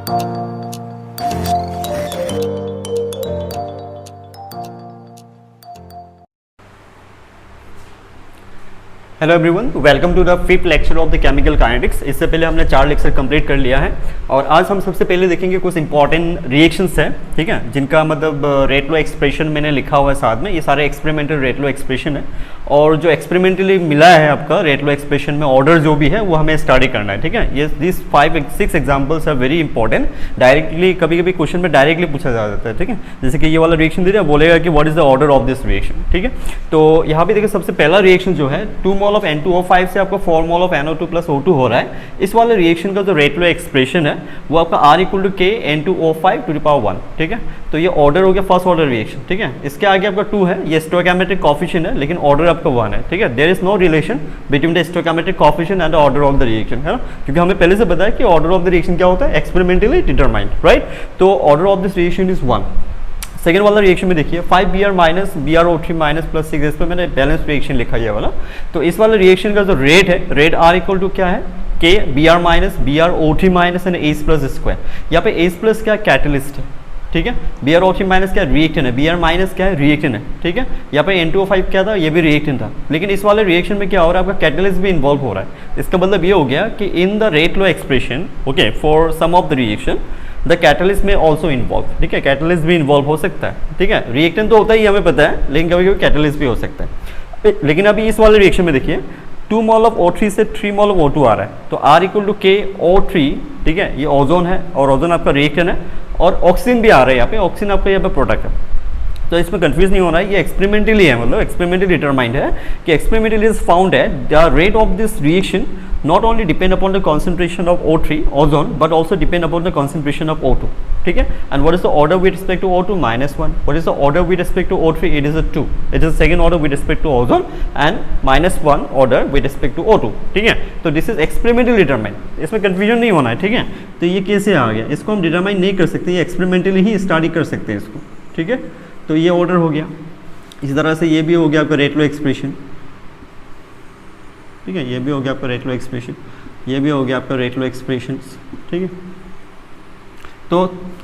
Hello everyone, welcome to the fifth lecture of the chemical kinetics. इससे पहले हमने 4 lecture complete कर लिया है और आज हम सबसे पहले देखेंगे कुछ इंपॉर्टेंट रिएक्शंस है, ठीक है, जिनका मतलब रेट लो एक्सप्रेशन मैंने लिखा हुआ है साथ में। ये सारे एक्सपेरिमेंटल रेट लो एक्सप्रेशन है और जो एक्सपेरिमेंटली मिला है आपका रेट लो एक्सप्रेशन में ऑर्डर जो भी है वो हमें स्टडी करना है, ठीक है। ये this 5-6 examples are very important. Directly कभी कभी क्वेश्चन में डायरेक्टली पूछा जा जाता है, ठीक है। जैसे कि ये वाला रिएक्शन दे दिया, बोलेगा कि what is the order of this reaction, ठीक है। तो यहाँ पे देखिए सबसे पहला रिएक्शन जो है 2 मोल ऑफ N2O5 से आपका 4 mole of NO2 plus O2 हो रहा है। इस वाले रिएक्शन का जो रेट लो एक्सप्रेशन है वो आपका R equal to K N2O5 to the power 1, ठीक है। तो ये ऑर्डर हो गया फर्स्ट ऑर्डर रिएक्शन, ठीक है। इसके आगे आपका 2 है, ये स्टोइकोमेट्रिक कोएफिशिएंट है लेकिन ऑर्डर आपका 1 है, ठीक है। There is no relation between the stoichiometric coefficient and the order of the reaction, है ना, क्योंकि हमें पहले से पता है कि ऑर्डर ऑफ द रिएक्शन क्या होता है, एक्सपेरिमेंटली डिटरमाइंड, राइट। तो order of this reaction is 1। Second वाला रिएक्शन में देखिए 5Br minus BrO3 minus plus 6, इस पर मैंने बैलेंस रिएक्शन लिखा है वाला। तो इस वाले रिएक्शन का जो रेट है, रेट R इक्वल टू क्या है, K Br minus BrO3 minus and H plus square. यहाँ पे H प्लस क्या कैटलिस्ट है, ठीक है। BrO3 माइनस क्या रिएक्टेंट है, Br माइनस क्या है रिएक्टेंट है, ठीक है। यहाँ पे N2O5 क्या था, ये भी रिएक्टेंट था। लेकिन इस वाले रिएक्शन में क्या हो रहा है, आपका कैटलिस्ट भी इन्वॉल्व हो रहा है। इसका मतलब ये हो गया कि in the rate law expression, okay, for some of the reaction the catalyst में ऑल्सो इन्वॉल्व, ठीक है। कैटलिस्ट भी इन्वॉल्व हो सकता है, ठीक है। रिएक्टेंट तो होता ही हमें पता है, लेकिन कभी कभी कैटलिस्ट भी हो सकता है। लेकिन अभी इस वाले रिएक्शन में देखिए 2 मोल ऑफ O3 से 3 मोल ऑफ O2 आ रहा है। तो R equal to K O3, ठीक है, ये ओजोन है और ओजोन आपका रिएक्टेंट है और ऑक्सीजन भी आ रहा है यहाँ पे, ऑक्सीजन आपका यहाँ पे प्रोडक्ट है। तो इसमें कंफ्यूज नहीं होना है, ये एक्सपेरिमेंटली है, मतलब एक्सपेरिमेंटली डिटरमाइंड है कि एक्सपेरिमेंटली इज फाउंड है the rate of this reaction not only depend upon the concentration of O3 ozone but also depend upon the concentration of O2, ठीक है। and what is the order with respect to O2, -1. what is the order with respect to O3, it is a 2. it is second order with respect to ozone and -1 order with respect to O2, ठीक है। तो this is experimentally determined, इसमें confusion नहीं होना है, ठीक है। तो ये कैसे आ गया, इसको हम डिटरमाइन नहीं कर सकते, ये एक्सपेरिमेंटली ही स्टडी कर सकते हैं इसको, ठीक है। तो ये ऑर्डर हो गया। इसी तरह से ये भी हो गया आपका रेट लो एक्सप्रेशन, ठीक है। ये भी हो गया आपका रेट लो एक्सप्रेशन, ये भी हो गया आपका रेट लो एक्सप्रेशन, ठीक है। तो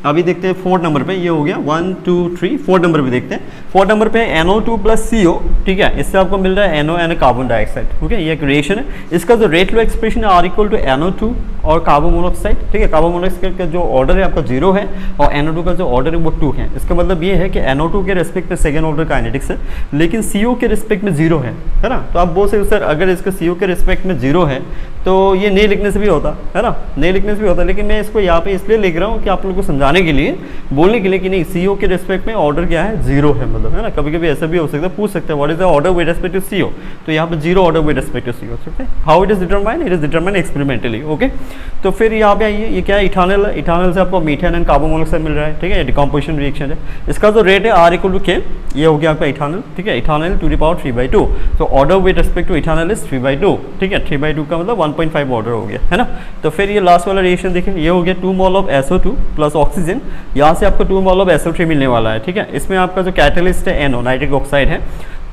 अभी देखते हैं 4 नंबर पे, ये हो गया 1 2 3 4 नंबर पे देखते हैं। 4 नंबर पे NO2 प्लस CO, ठीक है, इससे आपको मिल रहा है NO and carbon dioxide, okay. ये एक रिएक्शन है। इसका जो रेट लो एक्सप्रेशन है R इक्वल टू NO2 और कार्बन मोनोऑक्साइड, ठीक है। कार्बन मोनोऑक्साइड का जो ऑर्डर है आपका 0 है और NO2 का जो ऑर्डर है वो 2 है। इसका मतलब ये है कि NO2 के रेस्पेक्ट में सेकेंड ऑर्डर काइनेटिक्स है, लेकिन CO के रेस्पेक्ट में 0 है ना। तो आप बोल सकते सर अगर इसका CO के रेस्पेक्ट में 0 है तो ये नहीं लिखने से भी होता है ना, नहीं लिखने से भी होता, लेकिन मैं इसको यहाँ पे इसलिए लिख रहा हूँ कि आप लोगों को समझाने के लिए, बोलने के लिए कि नहीं CO के रेस्पेक्ट में ऑर्डर क्या है, 0 है, मतलब है ना। कभी कभी ऐसा भी हो सकता है, पूछ सकते हैं what is the order with respect to CO, तो यहाँ पे 0 order with respect to CO, ठीक है। How it is determined, it is determined experimentally, okay. तो फिर यहाँ पे आइए, ये क्या है, इथानल है। इथानल से आपको मीथेन एंड कार्बन मोनोऑक्साइड मिल रहा है, ठीक है। डिकम्पोजिशन रिएक्शन है। इसका जो रेट है R इक्वल टू K, ये हो गया आपका इथानल, ठीक है। इथानल टू द पावर 3/2, तो order with respect to ethanal is 3/2, ठीक है। 3/2 का मतलब 1.5 ऑर्डर हो गया, है ना। तो फिर ये लास्ट वाला रिएक्शन देखिए, ये हो गया 2 mole of SO2 plus oxygen, यहाँ से आपको 2 मोल ऑफ SO3 मिलने वाला है, ठीक है। इसमें आपका जो कैटलिस्ट है NO, नाइट्रिक ऑक्साइड है।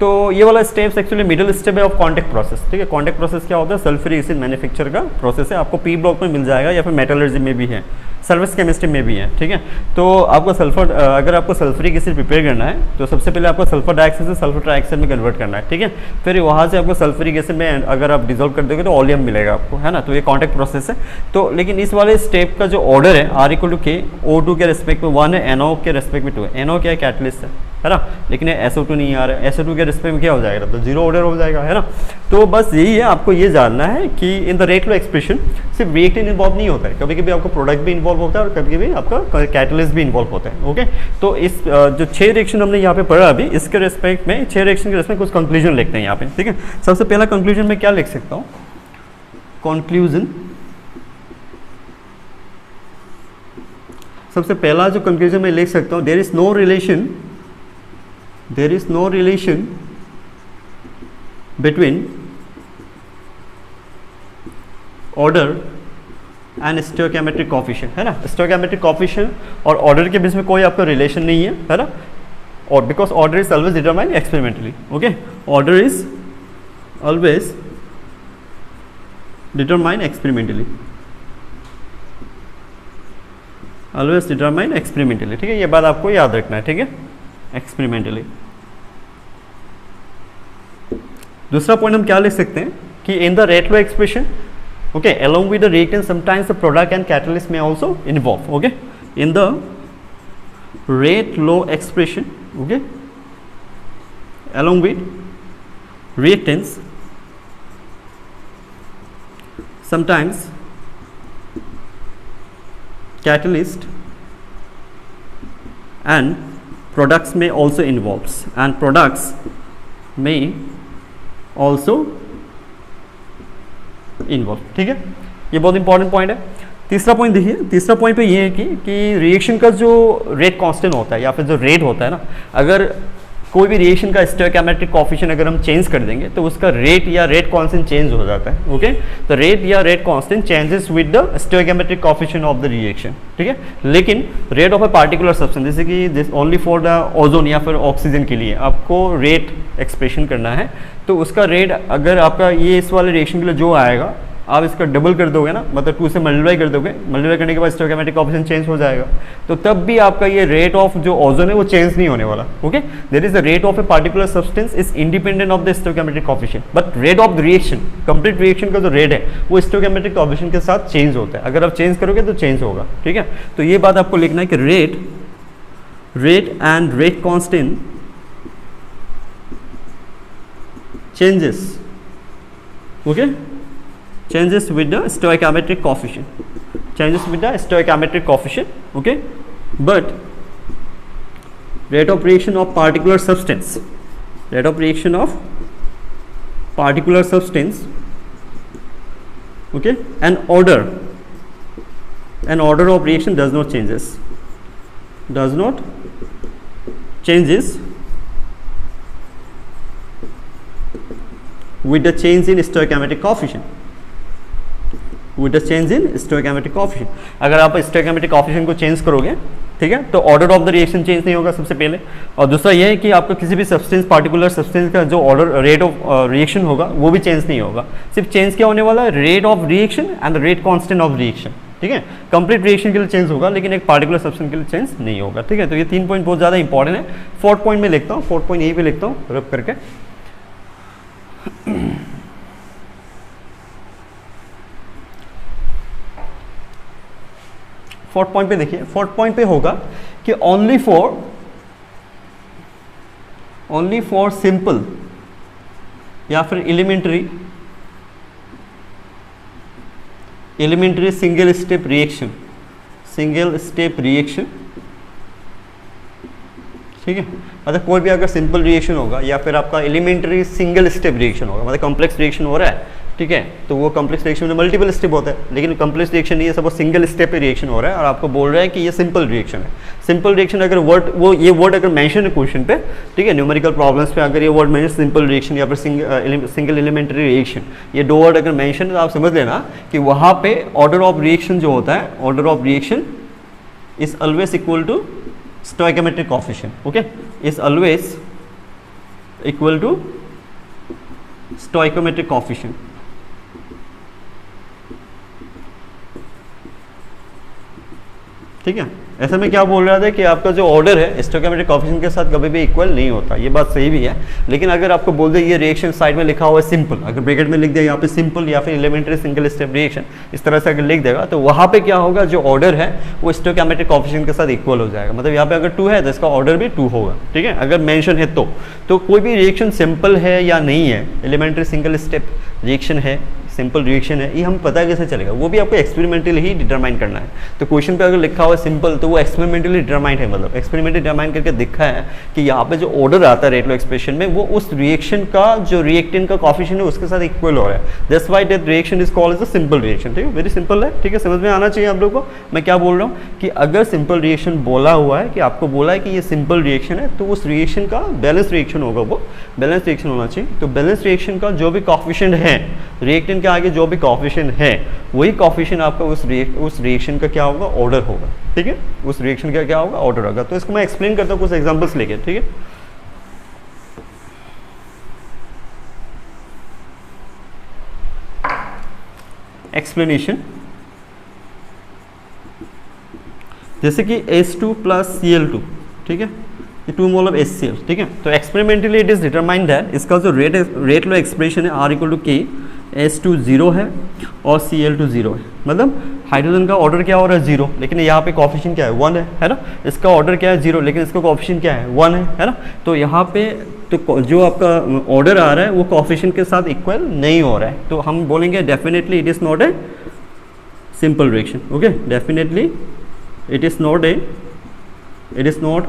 तो ये वाला स्टेप्स एक्चुअली मिडिल स्टेप है ऑफ कॉन्टैक्ट प्रोसेस, ठीक है। कॉन्टैक्ट प्रोसेस क्या होता है, सल्फ्यूरिक एसिड मैन्युफैक्चर का प्रोसेस है। आपको P ब्लॉक में मिल जाएगा या फिर मेटलर्जी में भी है, सर्विस केमिस्ट्री में भी है, ठीक है। तो आपको सल्फर, अगर आपको सल्फ्यूरिक एसिड प्रिपेयर करना है तो सबसे पहले आपको सल्फर डाइऑक्साइड से सल्फर ट्राइऑक्साइड में कन्वर्ट करना है, ठीक है। फिर वहाँ से आपको सल्फ्यूरिक एसिड में अगर आप डिजोल्व कर दोगे तो ऑलियम मिलेगा आपको, है ना। तो ये कॉन्टैक्ट प्रोसेस है। तो लेकिन इस वाले स्टेप का जो ऑर्डर है R equal to K, O2 के रेस्पेक्ट में 1 है, NO के रेस्पेक्ट में 2 है। NO क्या है, कैटलिस्ट है ना, लेकिन SO2 नहीं आ रहा है। SO2 के रिस्पेक्ट में क्या हो जाएगा, तो 0 ऑर्डर हो जाएगा, है ना। तो बस यही है, आपको ये जानना है कि in the rate law expression सिर्फ रिएक्टेंट इन्वॉल्व नहीं होता है, कभी कभी आपको प्रोडक्ट भी इन्वॉल्व होता है और कभी कभी आपका कैटलिस्ट भी इन्वॉल्व होता है, ओके। तो इस जो 6 रिएक्शन हमने यहाँ पे पढ़ा अभी, इसके रेस्पेक्ट में 6 रिएक्शन के रेस्पेक्ट कुछ कंक्लूजन लिखते हैं यहाँ पे, ठीक है। सबसे पहला कंक्लूजन में क्या लिख सकता हूँ, कंक्लूजन, सबसे पहला जो कंक्लूजन में लिख सकता हूँ, there is no relation between order and stoichiometric coefficient, है ना। स्टोइकोमेट्रिक कोएफिशिएंट और ऑर्डर के बीच में कोई आपका रिलेशन नहीं है ना। और because order is always determined experimentally, okay. Order is always determined experimentally. Always determine experimentally, ठीक है, ये बात आपको याद रखना है, ठीक है, एक्सपेरिमेंटली। दूसरा पॉइंट हम क्या लिख सकते हैं कि in the rate law expression, okay, along with the reactant sometimes the product and catalyst may also involve, okay, in the rate law expression, okay, along with reactants sometimes catalyst and products may also involves, and products may also involve, ठीक है, ये बहुत important point है। तीसरा point देखिए, तीसरा point पे ये है कि रिएक्शन का जो रेट कांस्टेंट होता है या फिर जो रेट होता है ना, अगर कोई भी रिएक्शन का स्टोइकोमेट्रिक कोएफिशिएंट अगर हम चेंज कर देंगे तो उसका रेट या रेट कांस्टेंट चेंज हो जाता है, ओके, तो रेट या rate constant changes with the stoichiometric coefficient of the reaction, ठीक है, लेकिन rate of a particular substance, जैसे कि this only for the ozone या फिर ऑक्सीजन के लिए आपको रेट एक्सप्रेशन करना है, तो उसका रेट अगर आपका ये इस वाले रिएक्शन के लिए जो आएगा आप इसका डबल कर दोगे ना, मतलब 2 से मल्टीप्लाई कर दोगे, मल्टीप्लाई करने के बाद स्टोइकोमेट्रिक कोएफिशिएंट चेंज हो जाएगा, तो तब भी आपका ये रेट ऑफ जो ओजोन है वो चेंज नहीं होने वाला, okay, there is the rate of a particular substance is independent of the stoichiometric coefficient, but rate of the reaction, complete reaction का जो रेट है वो स्टोइकोमेट्रिक कोएफिशिएंट के साथ चेंज होता है, अगर आप चेंज करोगे तो चेंज होगा, ठीक है, तो ये बात आपको लिखना है कि rate and rate constant changes, okay, changes with the stoichiometric coefficient, changes with the stoichiometric coefficient, okay, but rate of reaction of particular substance, rate of reaction of particular substance, okay, and order of reaction does not changes with the change in stoichiometric coefficient, with the change in stoichiometric coefficient, अगर आप stoichiometric coefficient को change करोगे, ठीक है, तो order of the reaction change नहीं होगा सबसे पहले, और दूसरा ये है कि आपका किसी भी सब्सटेंस, पार्टिकुलर सब्सटेंस का जो ऑर्डर रेट ऑफ रिएक्शन होगा वो भी चेंज नहीं होगा, सिर्फ चेंज क्या होने वाला है, rate of reaction and rate constant of reaction, ठीक है, कंप्लीट रिएक्शन के लिए चेंज होगा लेकिन एक पार्टिकुलर सब्सटेंस के लिए चेंज नहीं होगा, ठीक है, तो ये 3 पॉइंट बहुत ज़्यादा इंपॉर्टेंट है। 4th पॉइंट में लिखता हूँ, 4th पॉइंट यहीं पे लिखता हूँ रब करके, फोर्थ पॉइंट पे देखिए, फोर्थ पॉइंट पे होगा कि ओनली फॉर सिंपल या फिर एलिमेंट्री सिंगल स्टेप रिएक्शन, ठीक है, मतलब कोई भी अगर सिंपल रिएक्शन होगा या फिर आपका एलिमेंट्री सिंगल स्टेप रिएक्शन होगा, मतलब कॉम्प्लेक्स रिएक्शन हो रहा है, ठीक है, तो वो कॉम्प्लेक्स रिएक्शन में मल्टीपल स्टेप होता है, लेकिन कॉम्प्लेक्स रिएक्शन नहीं है, सब सिंगल स्टेप पे रिएक्शन हो रहा है और आपको बोल रहा है कि ये सिंपल रिएक्शन है। सिंपल रिएक्शन अगर ये वर्ड अगर मेंशन है क्वेश्चन पे, ठीक है, न्यूमेरिकल प्रॉब्लम्स पे अगर ये वर्ड मेंशन सिंपल रिएक्शन या फिर सिंगल एलिमेंट्री रिएक्शन, ये 2 वर्ड अगर मेंशन है तो आप समझ लेना कि वहाँ पे ऑर्डर ऑफ रिएक्शन जो होता है, order of reaction is always equal to stoichiometric coefficient, okay, is always equal to stoichiometric coefficient, ठीक है, ऐसा में क्या बोल रहा था कि आपका जो ऑर्डर है स्टोइकोमेट्रिक कोएफिशिएंट के साथ कभी भी इक्वल नहीं होता, ये बात सही भी है, लेकिन अगर आपको बोल दे ये रिएक्शन साइड में लिखा हुआ है सिंपल, अगर ब्रैकेट में लिख दिया यहाँ पे सिंपल या फिर एलिमेंट्री सिंगल स्टेप रिएक्शन, इस तरह से अगर लिख देगा तो वहाँ पे क्या होगा, जो ऑर्डर है वो स्टोइकोमेट्रिक कोएफिशिएंट के साथ इक्वल हो जाएगा, मतलब यहाँ पे अगर 2 है तो इसका ऑर्डर भी 2 होगा, ठीक है, अगर मेंशन है तो कोई भी रिएक्शन सिंपल है या नहीं है, एलिमेंट्री सिंगल स्टेप रिएक्शन है, सिंपल रिएक्शन है, ये हम पता कैसे चलेगा, वो भी आपको एक्सपेरिमेंटली ही डिटरमाइन करना है। तो क्वेश्चन पे अगर लिखा हुआ है सिंपल तो वो एक्सपेरिमेंटली डिटरमाइन है, मतलब एक्सपेरिमेंटली डिटरमाइन करके दिखा है कि यहाँ पे जो ऑर्डर आता है रेट लॉ एक्सप्रेशन में वो उस रिएक्शन का जो रिएक्टेंट का कोएफिशिएंट है उसके साथ इक्वल हो रहा है, that's why that reaction is called as a simple reaction, ठीक है, वेरी सिंपल है, ठीक है, समझ में आना चाहिए आप लोग को मैं क्या बोल रहा हूँ कि अगर सिंपल रिएक्शन बोला हुआ है कि आपको बोला है कि ये सिंपल रिएक्शन है तो उस रिएक्शन का बैलेंस रिएक्शन होगा, वो बैलेंस रिएक्शन होना चाहिए, तो बैलेंस रिएक्शन का जो भी कोएफिशिएंट है रिएक्टेंट के आगे जो भी कोएफिशिएंट है वही कोएफिशिएंट आपका उस रिएक्शन का क्या होगा, ऑर्डर होगा, ठीक है, उस रिएक्शन का क्या होगा, ऑर्डर होगा। तो इसको मैं एक्सप्लेन करता हूँ कुछ एग्जांपल्स लेके, ठीक है, एक्सप्लेनेशन। जैसे कि H2 प्लस Cl2, ठीक है, ये 2 मोल ऑफ HCl, ठीक है। तो experimentally it is determined that इसका जो रेट लो एक्सप्रेशन है R equal to K, H2 0 है और Cl2 0 है, मतलब हाइड्रोजन का ऑर्डर क्या हो रहा है 0, लेकिन यहाँ पे कोफिशिएंट क्या है 1 है ना। इसका ऑर्डर क्या है 0, लेकिन इसका कोफिशिएंट क्या है 1 है ना। तो यहाँ पे तो जो आपका ऑर्डर आ रहा है वो कोफिशिएंट के साथ इक्वल नहीं हो रहा है, तो हम बोलेंगे definitely it is not a simple reaction. Okay, definitely it is not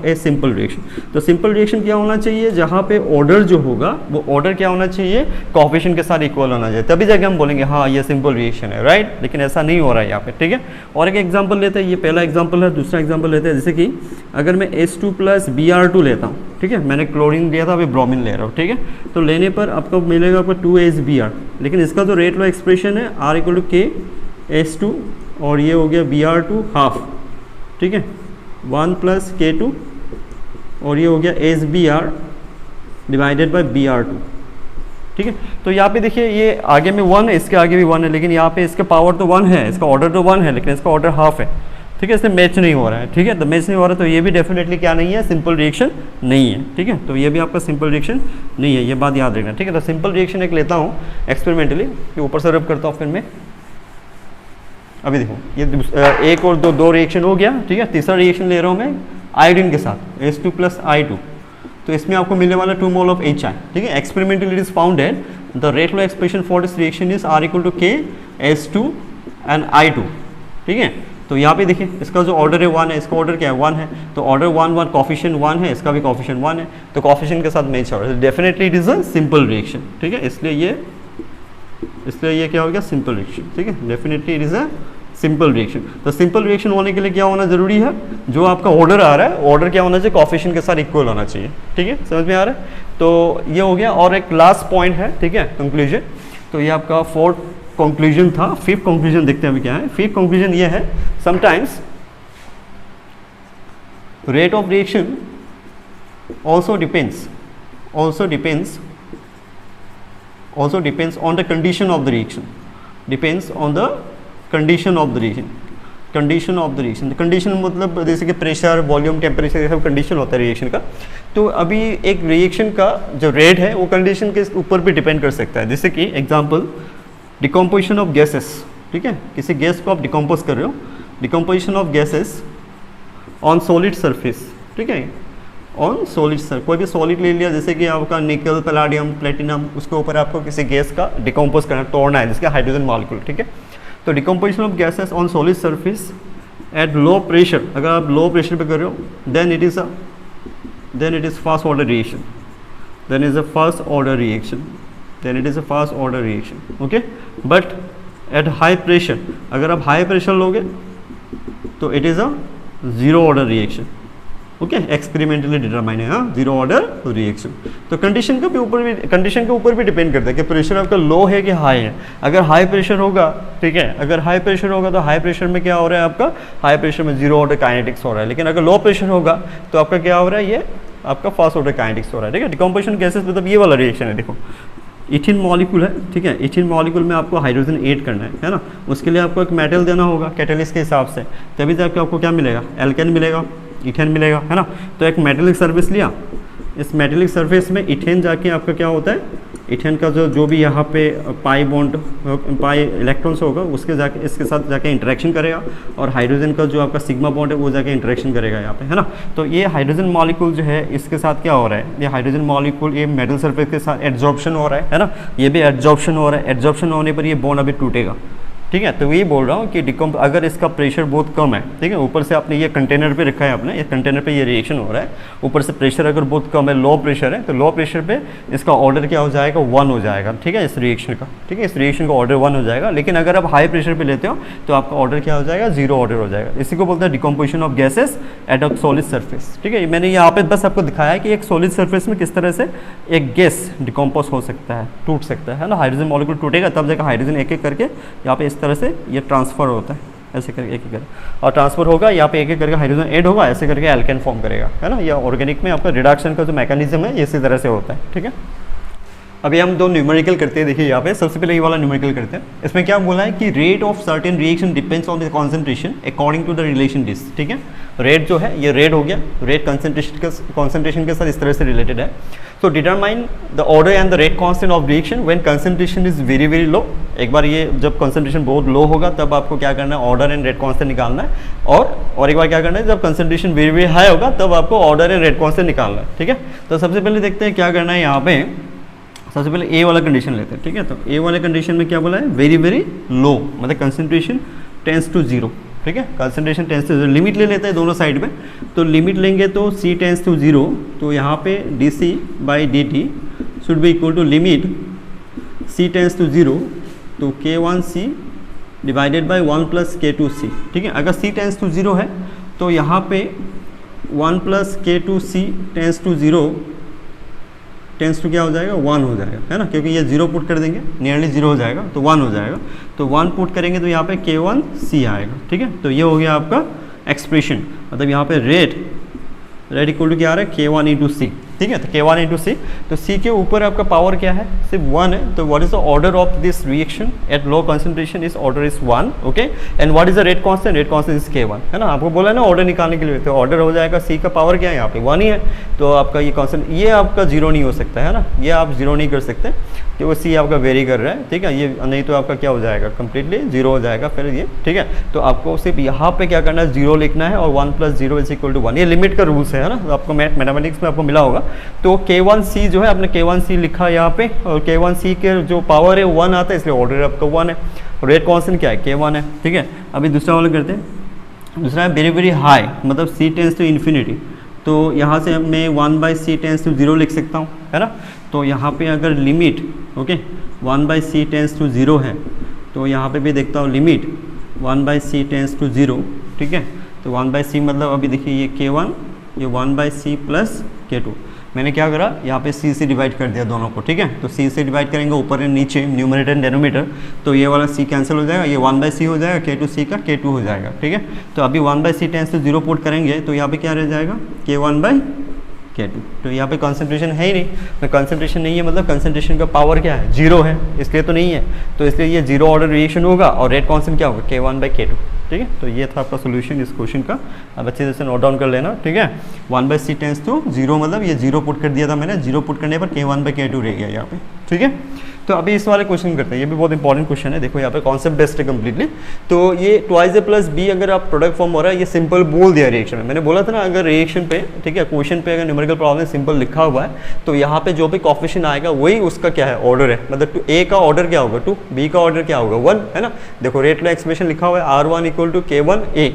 a simple reaction. तो सिंपल रिएक्शन क्या होना चाहिए, जहाँ पे ऑर्डर जो होगा वो ऑर्डर क्या होना चाहिए, कोफिशिएंट के साथ इक्वल होना चाहिए, तभी जाके हम बोलेंगे हाँ ये सिंपल रिएक्शन है, राइट। लेकिन ऐसा नहीं हो रहा है यहाँ पे, ठीक है। और एक एग्जांपल लेते हैं, ये पहला एग्जांपल है, दूसरा एग्जांपल लेते हैं। जैसे कि अगर मैं H2 प्लस Br2 लेता हूँ, ठीक है, मैंने क्लोरीन लिया था, अभी ब्रोमीन ले रहा हूँ, ठीक है। तो लेने पर आपको मिलेगा आपको 2HBr, लेकिन इसका जो रेट लो एक्सप्रेशन है R equal to K H2 और ये हो गया Br2 हाफ, ठीक है, 1 प्लस K2 और ये हो गया HBr डिवाइडेड बाय Br2, ठीक है। तो यहाँ पे देखिए ये आगे में 1 है, इसके आगे भी 1 है, लेकिन यहाँ पे इसका पावर तो 1 है, इसका ऑर्डर तो 1 है, लेकिन इसका ऑर्डर हाफ है, ठीक है, इससे मैच नहीं हो रहा है, ठीक है। तो मैच नहीं हो रहा है तो ये भी डेफिनेटली क्या नहीं है, सिंपल रिएक्शन नहीं है, ठीक है। तो ये भी आपका सिंपल रिएक्शन नहीं है, ये बात याद रखना, ठीक है। तो सिंपल रिएक्शन एक लेता हूँ एक्सपेरिमेंटली, ये ऊपर से रब करता हूँ फिर मैं। अभी देखो ये एक और दो रिएक्शन हो गया, ठीक है। तीसरा रिएक्शन ले रहा हूँ मैं आयोडीन के साथ H2 प्लस I2, तो इसमें आपको मिलने वाला 2 मोल ऑफ HI, ठीक है। Experimentally it is founded the rate law expression for this reaction is R equal to K H2 and I2, ठीक है। तो यहाँ पे देखिए इसका जो ऑर्डर है 1 है, इसका ऑर्डर क्या है 1 है, तो ऑर्डर 1 1 कॉफिशिएंट 1 है, इसका भी कॉफिशिएंट 1 है, तो कॉफिशिएंट के साथ मैच हो रहा है, definitely it is a simple reaction, ठीक है। इसलिए ये क्या हो गया, सिंपल रिएक्शन, ठीक है। Definitely it is a simple reaction. तो सिंपल रिएक्शन होने के लिए क्या होना जरूरी है, जो आपका ऑर्डर आ रहा है, ऑर्डर क्या होना चाहिए, कॉफिशिएंट के साथ इक्वल होना चाहिए, ठीक है, समझ में आ रहा है। तो ये हो गया, और एक लास्ट पॉइंट है, ठीक है, कंक्लूजन। तो ये आपका 4th कंक्लूजन था। 5th कंक्लूजन देखते हैं अभी क्या है। 5th कंक्लूजन ये है, sometimes rate of reaction also depends on the condition of the reaction, depends on the condition of the reaction, condition मतलब जैसे कि प्रेशर, वॉल्यूम, टेम्परेचर, ये सब कंडीशन होता है रिएक्शन का। तो अभी एक रिएक्शन का जो रेट है वो कंडीशन के ऊपर भी डिपेंड कर सकता है। जैसे कि एग्जांपल डिकम्पोजिशन ऑफ गैसेस, ठीक है, किसी गैस को आप डिकम्पोज कर रहे हो, decomposition of gases on solid surface, ठीक है, ऑन सॉलिड सर, कोई भी सॉलिड ले लिया, जैसे कि आपका निकल, पैलाडियम, प्लेटिनम, उसके ऊपर आपको किसी गैस का डिकम्पोज करना, तोड़ना है, जिसका हाइड्रोजन मॉलिक्यूल, ठीक है। तो decomposition of gases on solid surface at low pressure, अगर आप लो प्रेशर पे कर रहे हो, then it is first order reaction, then is a first order reaction, okay. But at high pressure, अगर आप हाई प्रेशर लोगे तो it is a zero order reaction, okay, experimentally determine है, हाँ, जीरो ऑर्डर रिएक्शन। तो condition के ऊपर भी डिपेंड करता है कि प्रेशर आपका लो है कि हाई है। अगर हाई प्रेशर होगा, ठीक है, अगर हाई प्रेशर होगा तो हाई प्रेशर में क्या हो रहा है, आपका हाई प्रेशर में जीरो ऑर्डर काइनेटिक्स हो रहा है। लेकिन अगर लो प्रेशर होगा तो आपका क्या हो रहा है, ये आपका फर्स्ट ऑर्डर काइनेटिक्स हो रहा है, ठीक है। डिकम्पोजिशन गैसेस मतलब ये वाला रिएक्शन है, देखो इथिन मॉलिक्यूल है, ठीक है, इथिन मॉलिक्यूल में आपको हाइड्रोजन ऐड करना है ना, उसके लिए आपको एक मेटल देना होगा कैटेलिस्ट के हिसाब से, तभी जाके आपको क्या मिलेगा, एल्केन मिलेगा, इथेन मिलेगा, है ना। तो एक मेटेलिक सरफेस लिया, इस मेटेलिक सरफेस में इथेन जाके आपका क्या होता है, इथेन का जो भी यहाँ पे पाई इलेक्ट्रॉन्स होगा उसके जाके इसके साथ जाके इंटरेक्शन करेगा, और हाइड्रोजन का जो आपका सिग्मा बॉन्ड है वो जाके इंटरेक्शन करेगा यहाँ पे, है ना। तो ये हाइड्रोजन मॉलिक्यूल जो है इसके साथ क्या हो रहा है, ये हाइड्रोजन मॉलिक्यूल ये मेटल सरफेस के साथ एड्जॉर्प्शन हो रहा है ना, ये भी एड्जॉर्प्शन हो रहा है। एड्जॉर्प्शन होने पर ये बॉन्ड अभी टूटेगा, ठीक है। तो यही बोल रहा हूँ कि अगर इसका प्रेशर बहुत कम है, ठीक है, ऊपर से आपने ये कंटेनर पे रखा है, आपने ये कंटेनर पे ये रिएक्शन हो रहा है, ऊपर से प्रेशर अगर बहुत कम है, लो प्रेशर है, तो लो प्रेशर पे इसका ऑर्डर क्या हो जाएगा, 1 हो जाएगा, ठीक है, इस रिएक्शन का, ठीक है, इस रिएक्शन का ऑर्डर 1 हो जाएगा। लेकिन अगर आप हाई प्रेशर पे लेते हो तो आपका ऑर्डर क्या हो जाएगा, जीरो ऑर्डर हो जाएगा। इसी को बोलते हैं decomposition of gases at a solid surface, ठीक है। मैंने यहाँ पे बस आपको दिखाया है कि एक सॉलिड सरफेस में किस तरह से एक गैस डिकम्पोज हो सकता है, टूट सकता है ना, हाइड्रोजन मॉलिक्यूल टूटेगा तब जाकर हाइड्रोजन एक एक करके यहाँ पे इस तरह से ये ट्रांसफर होता है, ऐसे करके एक एक करके, और ट्रांसफर होगा यहाँ पे एक एक करके हाइड्रोजन ऐड होगा, ऐसे करके एल्केन फॉर्म करेगा, है ना। या ऑर्गेनिक में आपका रिडक्शन का जो मैकेनिज्म है ये इसी तरह से होता है, ठीक है। अभी हम दो न्यूमेरिकल करते हैं, देखिए यहाँ पे सबसे पहले ये वाला न्यूमेरिकल करते हैं। इसमें क्या बोला है कि rate of certain reaction depends on the concentration according to the relation this, ठीक है। रेट जो है ये रेट हो गया, रेट कॉन्सेंट्रेशन के साथ इस तरह से रिलेटेड है। तो determine the order and the rate constant of reaction when concentration is very very low. एक बार ये जब कंसंट्रेशन बहुत लो होगा तब आपको क्या करना है, ऑर्डर एंड रेट कांस्टेंट निकालना है। और एक बार क्या करना है, जब कंसंट्रेशन वेरी वेरी हाई होगा तब आपको ऑर्डर एंड रेट कांस्टेंट निकालना है, ठीक है। तो सबसे पहले देखते हैं क्या करना है यहाँ पे। सबसे पहले ए वाला कंडीशन लेते हैं, ठीक है। तो ए वाले कंडीशन में क्या बोला है, वेरी वेरी लो, मतलब कंसंट्रेशन टेंड्स टू जीरो, ठीक है। Concentration tends to zero, limit ले लेते हैं दोनों साइड में। तो लिमिट लेंगे तो सी टेंड्स टू जीरो, तो यहाँ पे D C by D T should be equal to limit C tends to zero, तो K one C divided by one plus K two C, ठीक है। अगर सी टेंड्स टू जीरो है तो यहाँ पे one plus K two C tends to zero tends to क्या हो जाएगा, 1 हो जाएगा, है ना, क्योंकि ये 0 पुट कर देंगे, नियरली 0 हो जाएगा तो 1 हो जाएगा। तो 1 पुट करेंगे तो यहाँ पे K1C आएगा, ठीक है। तो ये हो गया आपका एक्सप्रेशन, मतलब यहाँ पे रेट इक्वल टू क्या आ रहा है, K1 इंटू सी, ठीक है। तो K1 इंटू सी, तो सी के ऊपर आपका पावर क्या है, सिर्फ 1 है। तो what is the order of this reaction at low concentration, इस order is 1, okay. And what is the rate constant, rate constant is K1, है ना। आपको बोला है ना ऑर्डर निकालने के लिए, तो ऑर्डर हो जाएगा, सी का पावर क्या है यहाँ पे 1 ही है, तो आपका ये कांस्टेंट, ये आपका 0 नहीं हो सकता है ना, ये आप 0 नहीं कर सकते क्योंकि सी आपका वेरी कर रहा है, ठीक है। ये नहीं तो आपका क्या हो जाएगा, कंप्लीटली 0 हो जाएगा फिर ये, ठीक है। तो आपको सिर्फ यहाँ पे क्या करना है, 0 लिखना है और 1 प्लस 0 इज इक्वल टू 1, ये लिमिट का रूल्स है ना, तो आपको मैथमेटिक्स में आपको मिला होगा। तो K1C जो है आपने K1C लिखा यहाँ पे, और K1C के जो पावर है 1 आता है, इसलिए ऑर्डर आपका 1 है। रेट कांस्टेंट क्या है, K1 है, ठीक है। अभी दूसरा वाला करते हैं। दूसरा है वेरी वेरी हाई, मतलब सी टेंस टू इन्फिनिटी, तो यहाँ से मैं 1/c टेंस टू 0 लिख सकता हूँ, है ना। तो यहाँ पे अगर limit, okay, 1/c tense to 0 है, तो यहाँ पे भी देखता हूँ लिमिट 1/c टेंस टू 0, ठीक है। तो 1/c मतलब अभी देखिए ये K1, ये 1/c प्लस K2, मैंने क्या करा, यहाँ पे c से डिवाइड कर दिया दोनों को, ठीक है। तो c से डिवाइड करेंगे ऊपर एंड नीचे, न्यूमरेटर एंड डेनोमीटर, तो ये वाला c कैंसिल हो जाएगा, ये 1/c हो जाएगा, K2c का K2 हो जाएगा, ठीक है। तो अभी 1/c टेंस टू 0 पुट करेंगे तो यहाँ पे क्या रह जाएगा, K1/K2। तो यहाँ पे कंसंट्रेशन है ही नहीं, तो कंसंट्रेशन नहीं है मतलब कंसंट्रेशन का पावर क्या है, 0 है, इसलिए तो नहीं है, तो इसलिए ये 0 ऑर्डर रिएक्शन होगा और रेट कांस्टेंट क्या होगा, K1/K2, ठीक है। तो ये था आपका सोल्यूशन इस क्वेश्चन का, अब अच्छे से नोट डाउन कर लेना, ठीक है। 1/c टेंस टू 0 मतलब ये 0 पुट कर दिया था मैंने, 0 पुट करने पर K1/K2 रह गया यहाँ पे, ठीक है। तो अभी इस वाले क्वेश्चन करते हैं, ये भी बहुत इंपॉर्टेंट क्वेश्चन है, देखो यहाँ पे कॉन्सेप्ट बेस्ड है कंप्लीटली। तो ये 2a प्लस b अगर आप प्रोडक्ट फॉर्म हो रहा है, ये सिंपल बोल दिया रिएक्शन में, मैंने बोला था ना, अगर रिएक्शन पे, ठीक है, क्वेश्चन पे अगर न्यूमेरिकल प्रॉब्लम सिंपल लिखा हुआ है तो यहाँ पे जो भी कोएफिशिएंट आएगा वही उसका क्या है, ऑर्डर है, मतलब a का ऑर्डर क्या होगा 2, b का ऑर्डर क्या होगा 1, है ना। देखो रेट लो एक्सप्रेशन लिखा हुआ है R1 इक्वल टू K1A,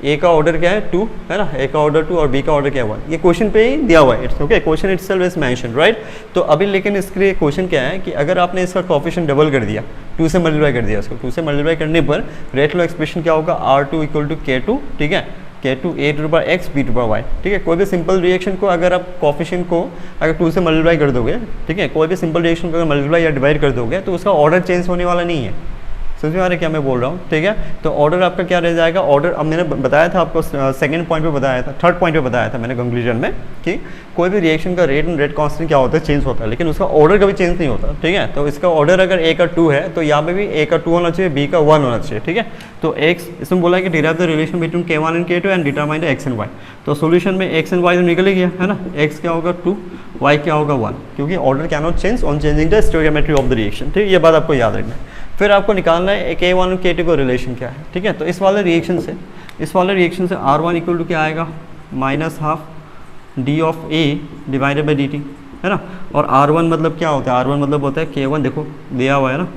ए का ऑर्डर क्या है 2, है ना, ए का ऑर्डर 2 और बी का ऑर्डर क्या है 1, ये क्वेश्चन पे ही दिया हुआ है, it's okay, question itself is mention, right. तो अभी लेकिन इसके लिए क्वेश्चन क्या है कि अगर आपने इसका कोएफिशिएंट डबल कर दिया, 2 से मल्टीप्लाई कर दिया, इसको 2 से मल्टीप्लाई करने पर रेट लो एक्सप्रेशन क्या होगा, R2 इक्वल टू K2, ठीक है, K2 a to power x b to power y, ठीक है। कोई भी सिंपल रिएक्शन को अगर आप कोएफिशिएंट को अगर 2 से मल्टीप्लाई कर दोगे, ठीक है, कोई भी सिंपल रिएक्शन को अगर मल्टीप्लाई या डिवाइड कर दोगे तो उसका ऑर्डर चेंज होने वाला नहीं है, समझ में आ रहा है क्या मैं बोल रहा हूँ, ठीक है। तो ऑर्डर आपका क्या रह जाएगा, ऑर्डर अब मैंने बताया था आपको, सेकंड पॉइंट पे बताया था, थर्ड पॉइंट पे बताया था मैंने कंक्लूजन में कि कोई भी रिएक्शन का रेट एंड रेट कांस्टेंट क्या होता है, चेंज होता है, लेकिन उसका ऑर्डर कभी चेंज नहीं होता, ठीक है। तो इसका ऑर्डर अगर a का 2 है तो यहाँ पे भी a का 2 होना चाहिए, b का 1 होना चाहिए, ठीक है। तो x इसमें बोला है कि derive the relation between K1 and K2 and determine the x and y। तो सोल्यूशन में x एंड y तो निकल ही गया, है ना, x क्या होगा 2, y क्या होगा 1, क्योंकि order can not change on changing the stoichiometry of the reaction, ठीक है, ये बात आपको याद रखना है। फिर आपको निकालना है K1 और K2 का रिलेशन क्या है, ठीक है। तो इस वाले रिएक्शन से R1 इक्वल टू क्या आएगा, -12 d of a divided by dt, है ना। और R1 मतलब क्या होता है, R1 मतलब होता है K1, देखो दिया हुआ है ना,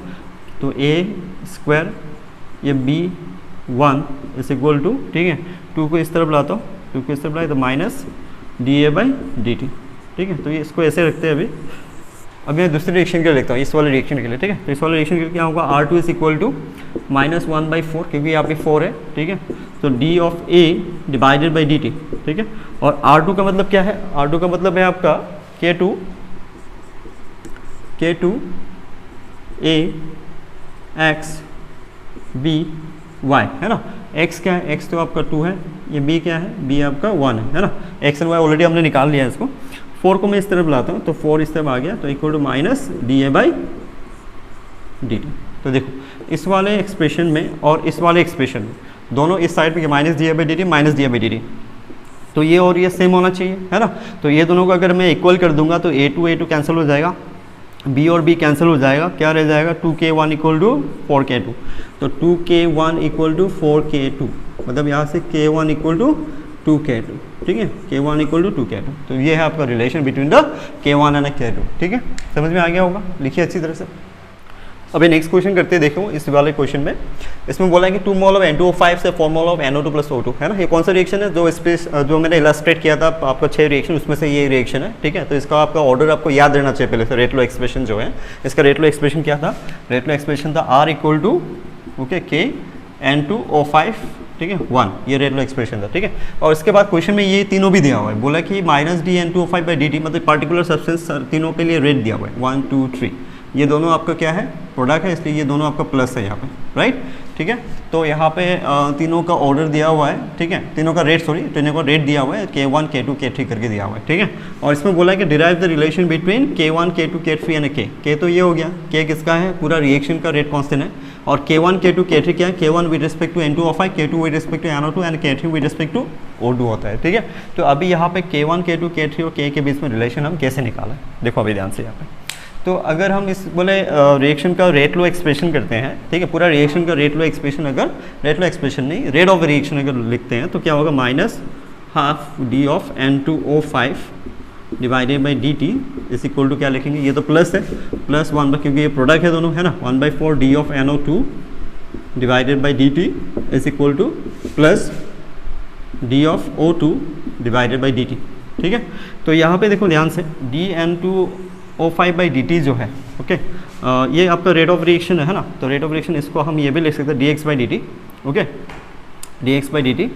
तो a² ये b1 इज इक्वल टू, ठीक है, 2 को इस तरफ लाता हूँ, 2 को इस तरफ लाए तो -da/dt, ठीक है। तो ये इसको ऐसे रखते हैं अभी मैं दूसरे रिएक्शन के लिए लिखता हूँ, इस वाले रिएक्शन के लिए, ठीक है। तो इस वाले रिएक्शन के लिए क्या होगा, R2 इज इक्वल टू -1/4, क्योंकि यहाँ पे 4 है, ठीक है। तो d of a divided by dt, ठीक है। और R2 का मतलब क्या है, R2 का मतलब है आपका K2 a x b y, है ना। x क्या है, x तो आपका 2 है, ये b क्या है, b आपका 1 है ना। x एंड y ऑलरेडी हमने निकाल लिया है इसको। 4 को मैं इस तरफ लाता हूँ तो 4 इस तरफ आ गया, तो equal to minus D A by D T. तो देखो इस वाले एक्सप्रेशन में और इस वाले एक्सप्रेशन में दोनों इस साइड पे minus D A by D T minus D A by D T, तो ये और ये सेम होना चाहिए, है ना। तो ये दोनों को अगर मैं इक्वल कर दूंगा तो ए टू कैंसिल हो जाएगा, b और b कैंसिल हो जाएगा, क्या रह जाएगा 2k1 इक्वल टू 4k2। तो 2k1 इक्वल टू 4k2, मतलब यहाँ से k1 इक्वल टू 2k2, ठीक है, k1 इक्वल टू 2k2। तो ये है आपका relation between the k1 and k2, ठीक है, समझ में आ गया होगा, लिखिए अच्छी तरह से। अभी नेक्स्ट क्वेश्चन करते हैं, देखो इस वाले क्वेश्चन में इसमें बोला है कि 2 मोल ऑफ N2O5 से 4 mole of NO2 plus O2, है ना। ये कौन सा रिएक्शन है, जो मैंने इलस्ट्रेट किया था आपका 6 रिएक्शन, उसमें से ये रिएक्शन है, ठीक है। तो इसका आपका ऑर्डर आपको याद रहना चाहिए पहले से। रेट लॉ एक्सप्रेशन जो है, इसका रेट लॉ एक्सप्रेशन क्या था, रेट लॉ एक्सप्रेशन था R equal to okay K N2O5, ठीक है 1, ये रेट लॉ एक्सप्रेशन था, ठीक है। और इसके बाद क्वेश्चन में ये तीनों भी दिया हुआ है, बोला कि minus D N2O5 by D T, मतलब पर्टिकुलर सब्सटेंस तीनों के लिए रेट दिया हुआ है 1 2 3, ये दोनों आपका क्या है, प्रोडक्ट है, इसलिए ये दोनों आपका प्लस है यहाँ पे, राइट, ठीक है। तो यहाँ पे तीनों का ऑर्डर दिया हुआ है, ठीक है, तीनों का रेट दिया हुआ है K1 K2 K3 करके दिया हुआ है, ठीक है। और इसमें बोला है कि derive the relation between K1 K2 K3 and K तो ये हो गया, K किसका है, पूरा रिएक्शन का रेट कांस्टेंट है, और K1 K2 K3 क्या है, K1 with respect to N2O5, K2 with respect to NO2 and K3 with respect to O2 होता है, ठीक है। तो अभी यहाँ पे K1 K2 K3 और K के बीच में रिलेशन हम कैसे निकालें, देखो अभी ध्यान से यहाँ पे। तो अगर हम इस बोले रिएक्शन का रेट लॉ एक्सप्रेशन करते हैं, ठीक है, पूरा रिएक्शन का रेट लॉ एक्सप्रेशन, अगर रेट लॉ एक्सप्रेशन नहीं रेट ऑफ रिएक्शन अगर लिखते हैं तो क्या होगा, minus half D of N2O5 divided by D T is equal to क्या लिखेंगे, ये तो प्लस है, प्लस 1 क्योंकि ये प्रोडक्ट है दोनों, है ना, 1/4 D of NO2 divided by D T is equal two plus D of O2 divided by D T, ठीक है। तो यहाँ पे देखो ध्यान से D N2O5 by D T जो है, ओके, ये आपका रेट ऑफ रिएक्शन है ना। तो रेट ऑफ रिएक्शन इसको हम ये भी लिख सकते हैं dx by D T, okay, dx by D T,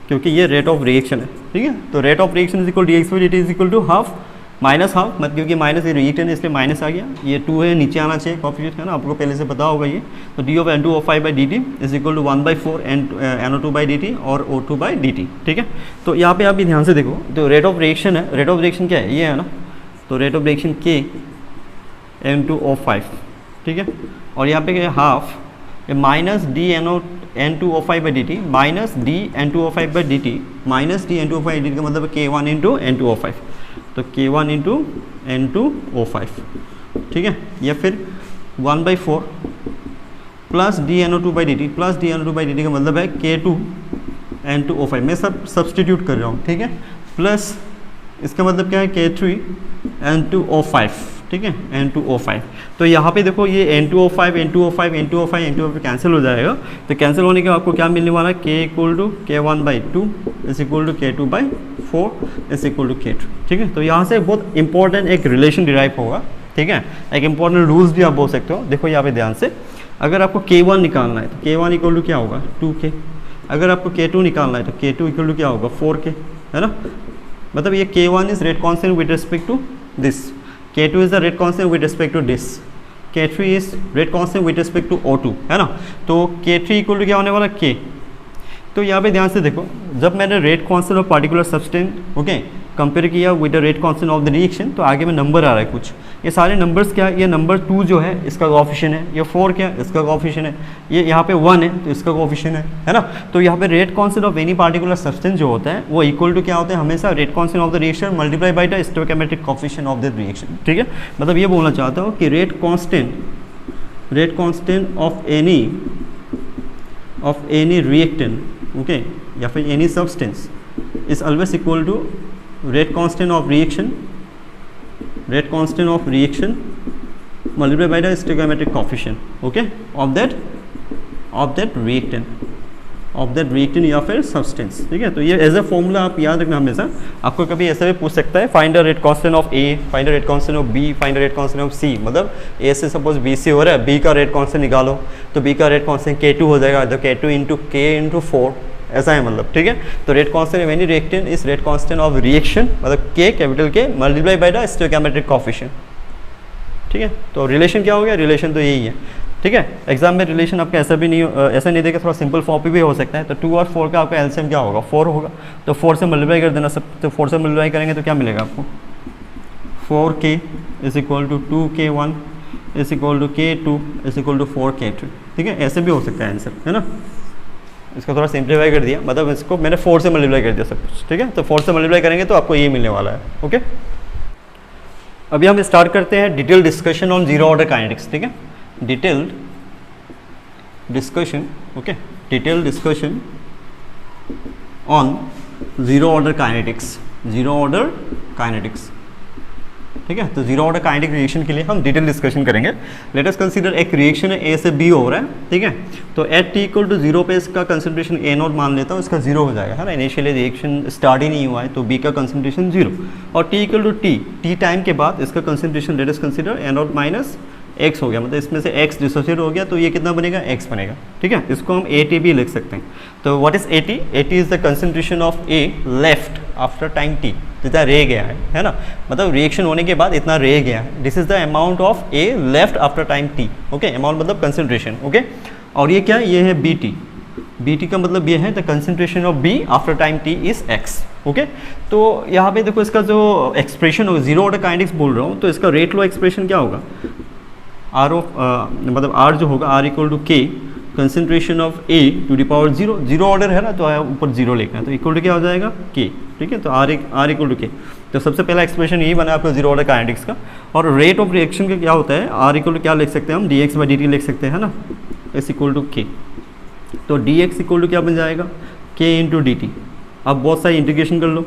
क्योंकि ये रेट ऑफ रिएक्शन है, ठीक है। तो rate of reaction is equal dx by D T is equal to half minus half, मतलब क्योंकि माइनस ये रिएक्टेंट है इसलिए माइनस आ गया, ये 2 है नीचे आना चाहिए कॉफिशिएंट, है ना, आपको पहले से पता होगा ये। तो D of N2O5 by D T is equal to 1/4 NO2 by D T और O2 बाई डी टी, ठीक है। तो यहाँ पे आप भी ध्यान से देखो, तो रेट ऑफ रिएक्शन है, रेट ऑफ रिएक्शन क्या है, ये है ना, तो rate of reaction K N2O5, ठीक है, और यहाँ पे क्या है half minus D N2O5 by D T minus D N2O5 by D T minus D N2O5 by D T का मतलब K1 इंटू N2O5, तो K1 इंटू N2O5, ठीक है, या फिर 1/4 plus D NO2 by D T, plus D NO2 by D T का मतलब है K2 N2O5, मैं सब सब्सटीट्यूट कर रहा हूँ, ठीक है, प्लस इसका मतलब क्या है K3 N2O5, ठीक है, N2O5। तो यहाँ पे देखो ये N2O5 N2O5 N2O5 N2O5 cancel हो जाएगा, तो कैंसिल होने के बाद आपको क्या मिलने वाला है, K equal to K1/2 is equal to K2/4 is equal to K2, ठीक है। तो यहाँ से बहुत इंपॉर्टेंट एक रिलेशन डिराइव होगा, ठीक है, एक इंपॉर्टेंट रूल्स भी आप बोल सकते हो। देखो यहाँ पे ध्यान से, अगर आपको K1 निकालना है तो K1 इक्वल टू क्या होगा 2K, अगर आपको K2 निकालना है तो K2 इक्वल टू क्या होगा 4K, है ना, मतलब ये K1 is rate constant with respect to this, K2 is the rate constant with respect to this, K3 is rate constant with respect to O2, है ना। तो K3 इक्वल टू क्या होने वाला K। तो यहाँ पे ध्यान से देखो, जब मैंने rate constant of particular substance okay compare किया with the rate constant of the reaction, तो आगे में नंबर आ रहा है कुछ, ये सारे नंबर्स क्या है, ये नंबर 2 जो है इसका कोएफिशिएंट है, ये 4 क्या है इसका कोएफिशिएंट है, ये यहाँ पे 1 है तो इसका कोएफिशिएंट है ना। तो यहाँ पे rate constant of any particular substance जो होता है वो इक्वल टू क्या होता है, हमेशा rate constant of the reaction multiply by the stoichiometric coefficient of the reaction, ठीक है। मतलब ये बोलना चाहता हूँ कि rate constant of any reactant, okay, या फिर any substance is always equal to rate constant of reaction multiplied by the stoichiometric coefficient, okay, of that reactant या फिर substance, ठीक है। तो ये एज अ फॉर्मूला आप याद रखना हमेशा, आपको कभी ऐसा भी पूछ सकता है, find the rate constant of A, find the rate constant of B, find the rate constant of C, मतलब A से सपोज B से हो रहा है, B का रेट कांस्टेंट निकालो, तो B का रेट कांस्टेंट K2 हो जाएगा, तो K2 इंटू K इंटू 4, ऐसा है मतलब, ठीक है। तो rate constant of any reactant is rate constant of reaction, मतलब K capital K multiply by the stoichiometric coefficient, ठीक है। तो रिलेशन क्या हो गया, रिलेशन तो यही है, ठीक है। एग्जाम में रिलेशन आपका ऐसा भी नहीं ऐसा नहीं देगा, थोड़ा सिंपल फॉर्म पे भी हो सकता है। तो 2 और 4 का आपका एलसीएम क्या होगा, 4 होगा। तो 4 से मल्टीप्लाई कर देना सब, तो 4 से मल्टीप्लाई करेंगे तो क्या मिलेगा आपको, 4k is equal to 2k1 is equal to k2 is equal to 4k2। ठीक है, ऐसे भी हो सकता है आंसर, है ना। इसको थोड़ा सिंप्लीफाई कर दिया, मतलब इसको मैंने 4 से मल्टीप्लाई कर दिया सब कुछ। ठीक है, तो 4 से मल्टीप्लाई करेंगे तो आपको ये मिलने वाला है। ओके, अभी हम स्टार्ट करते हैं detail discussion on zero order kinetics. ठीक है, detailed discussion, okay, detail discussion on zero order kinetics, zero order kinetics. ठीक है, तो जीरो ऑर्डर काइनेटिक रिएक्शन के लिए हम डिटेल डिस्कशन करेंगे। लेट अस कंसीडर एक रिएक्शन है, ए से बी हो रहा है। ठीक है, तो एट टी इक्वल टू 0 पे इसका कंसंट्रेशन ए नॉट मान लेता हूँ, इसका 0 हो जाएगा, है ना। इनिशियली रिएक्शन स्टार्ट ही नहीं हुआ है, तो बी का कंसंट्रेशन 0 और T equal to T time के बाद इसका concentration let us consider A naught minus X हो गया, मतलब इसमें से एक्स डिसोसिएट हो गया, तो ये कितना बनेगा, एक्स बनेगा। ठीक है, इसको हम ए टी भी लिख सकते हैं। तो what is A T, A T is the concentration of A left after time T, जितना रह गया है ना, मतलब रिएक्शन होने के बाद इतना रह गया है। This is the amount of A left after time T. Okay, amount मतलब कंसंट्रेशन। ओके, और ये क्या है, ये है बी टी। बी टी का मतलब ये है the concentration of B after time T is X. Okay, तो यहाँ पे देखो इसका जो एक्सप्रेशन होगा, जीरो ऑर्डर काइनेटिक्स बोल रहा हूँ, तो इसका रेट लॉ एक्सप्रेशन क्या होगा, आर ऑफ मतलब आर जो होगा, R equal to K concentration of A to the power 0, zero order है ना, तो ऊपर 0 लिखना है, तो इक्वल टू क्या हो जाएगा, के। ठीक है, तो आर इक्वल टू के, तो सबसे पहला एक्सप्रेशन यही बना आपका जीरो ऑर्डर काइनेटिक्स का। और रेट ऑफ रिएक्शन का क्या होता है, आर इक्वल टू क्या लिख सकते हैं हम, D x by D T लिख सकते हैं, है ना, एस इक्वल टू के। तो डी एक्स इक्वल टू क्या बन जाएगा, के इंटू डी टी। अब बहुत सारी इंटीग्रेशन कर लो।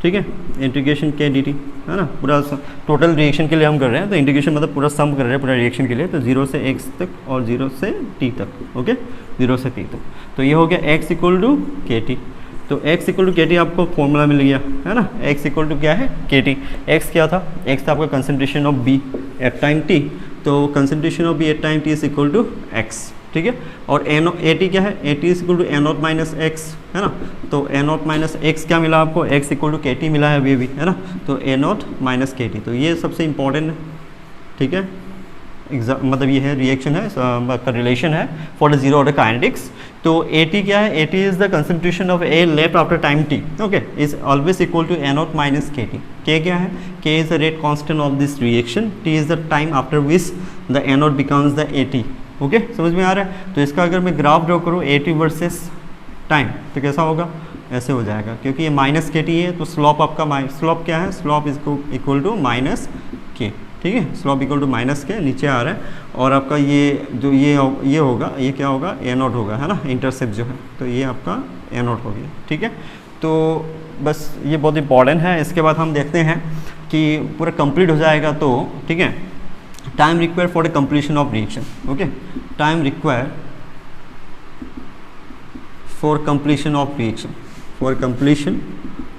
ठीक है, इंटीग्रेशन के डी टी, है ना, पूरा टोटल रिएक्शन के लिए हम कर रहे हैं, तो इंटीग्रेशन मतलब पूरा सम कर रहे हैं पूरा रिएक्शन के लिए, तो 0 से x तक और 0 से t तक। ओके, 0 से t तक, तो ये हो गया x इक्वल टू के टी। तो x इक्वल टू के टी आपको फॉर्मूला मिल गया, है ना, x इक्वल टू क्या है, के टी। x क्या था, x था आपका concentration of b at time t, तो concentration of b at time t is equal to x। ठीक है, और ए टी क्या है, A T is equal to A naught minus X, है ना, तो ए नॉट माइनस एक्स क्या मिला आपको, एक्स इक्वल टू के टी मिला है अभी भी, है ना, तो ए नॉट माइनस के टी, तो ये सबसे इंपॉर्टेंट है। ठीक है, मतलब ये है रिएक्शन है, आपका रिलेशन है for the zero order kinetics. तो ए टी क्या है, A T is the concentration of A left after time T, okay, is always equal to A naught minus K T. K क्या है, K is the rate constant of this reaction, T is the time after which the A naught becomes the A T. Okay, समझ में आ रहा है। तो इसका अगर मैं ग्राफ ड्रॉ करूँ ए टी वर्सेस टाइम, तो कैसा होगा, ऐसे हो जाएगा, क्योंकि ये माइनस के टी है, तो स्लॉप आपका स्लॉप क्या है, slope is equal to minus K. ठीक है, स्लॉप इक्वल टू माइनस के, नीचे आ रहा है, और आपका ये जो ये होगा, ये क्या होगा, ए नॉट होगा, है ना, इंटरसेप्ट जो है, तो ये आपका ए नॉट हो गया। ठीक है, तो बस ये बहुत इंपॉर्टेंट है। इसके बाद हम देखते हैं कि पूरा कंप्लीट हो जाएगा, तो ठीक है, time required for the completion of reaction. Okay, time required for completion of reaction, for completion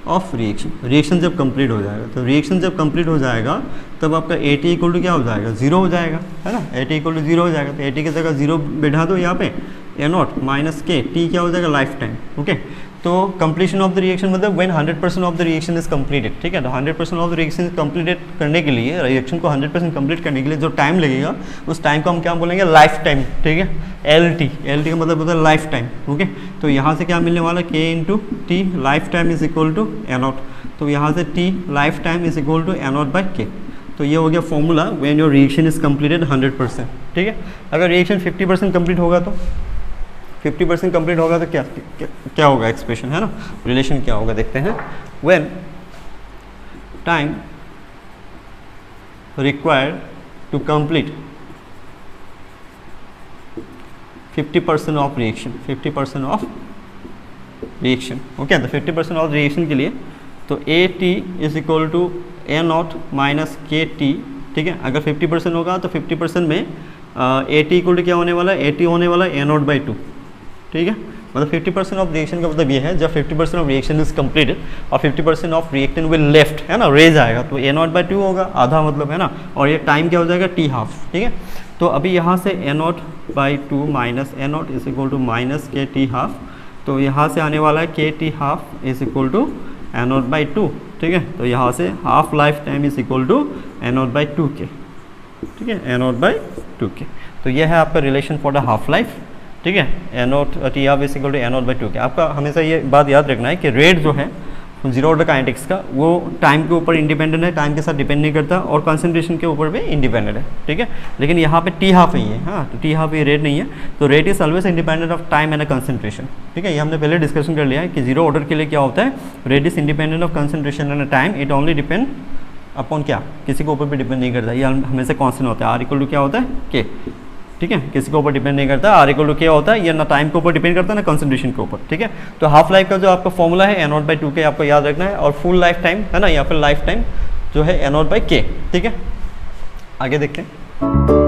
of reaction. reaction जब complete हो जाएगा, तो reaction जब complete हो जाएगा तब आपका AT इक्वल टू क्या हो जाएगा, 0 हो जाएगा, है ना, AT इक्वल टू 0 हो जाएगा, तो AT की जगह 0 बैठा दो यहाँ पे, ए नॉट माइनस के, टी क्या हो जाएगा, लाइफ टाइम। ओके, तो कंप्लीशन ऑफ द रिएक्शन मतलब when 100% of the reaction is completed. ठीक है, तो 100% of the reaction is completed करने के लिए, रिएक्शन को 100% कंप्लीट करने के लिए जो टाइम लगेगा, उस टाइम को हम क्या बोलेंगे, लाइफ टाइम। ठीक है, एल टी का मतलब होता है लाइफ टाइम। ओके, तो यहाँ से क्या मिलने वाला, K into T, life time is equal to A naught, तो यहाँ से T life time is equal to A naught by K. तो ये हो गया formula when your reaction is completed 100%। ठीक है, अगर रिएक्शन 50% कंप्लीट होगा, तो 50% कंप्लीट होगा तो क्या होगा एक्सप्रेशन, है ना, रिलेशन क्या होगा, देखते हैं। When time required to complete 50% of reaction, 50% of reaction. Okay, तो 50% ऑफ रिएक्शन के लिए तो A T is equal to A naught minus K T. ठीक है, अगर 50% होगा तो 50% में ए टी इक्वल टू क्या होने वाला है, ए टी होने वाला है ए नॉट बाई 2। ठीक है, मतलब 50% ऑफ रिएक्शन का मतलब ये है, जब 50% ऑफ रिएक्शन इज कंप्लीटेड और 50% ऑफ रिएक्टेंट विल लेफ्ट, है ना, रेज आएगा, तो ए नॉट बाई 2 होगा, आधा मतलब, है ना, और ये टाइम क्या हो जाएगा, टी हाफ। ठीक है, तो अभी यहाँ से A naught by 2 minus A naught is equal to minus K T half, तो यहाँ से आने वाला है K T half is equal to A naught by 2। ठीक है, तो यहाँ से half life time is equal to A naught by 2 K. ठीक है, ए नॉट बाई 2 के, तो ये है आपका relation for the half life, ठीक है। N naught T half is equal to N naught by two K. आपका हमेशा ये बात याद रखना है कि रेट जो है जीरो ऑर्डर काइनेटिक्स का वो टाइम के ऊपर इंडिपेंडेंट है, टाइम के साथ डिपेंड नहीं करता, और कंसंट्रेशन के ऊपर भी इंडिपेंडेंट है, ठीक है। लेकिन यहाँ पे टी हाफ ही है, हाँ, तो टी हाफ ये रेट नहीं है, तो rate is always independent of time and concentration, ठीक है। ये हमने पहले डिस्कशन कर लिया है कि जीरो ऑर्डर के लिए क्या होता है, rate is independent of concentration and time, it only depend upon क्या, किसी के ऊपर भी डिपेंड नहीं करता, ये हमेशा कॉन्स्टेंट होता है, आर इक्वल टू क्या होता है के, ठीक है, किसी के ऊपर डिपेंड नहीं करता, आर इक्वल टू क्या होता है, ये ना टाइम के ऊपर डिपेंड करता है ना कंसंट्रेशन के ऊपर, ठीक है। तो हाफ लाइफ का जो आपका फॉर्मूला है एन नॉट बाई टू के आपको याद रखना है, और फुल लाइफ टाइम है ना, या फिर लाइफ टाइम जो है एन नॉट बाई के, ठीक है। आगे देखते हैं।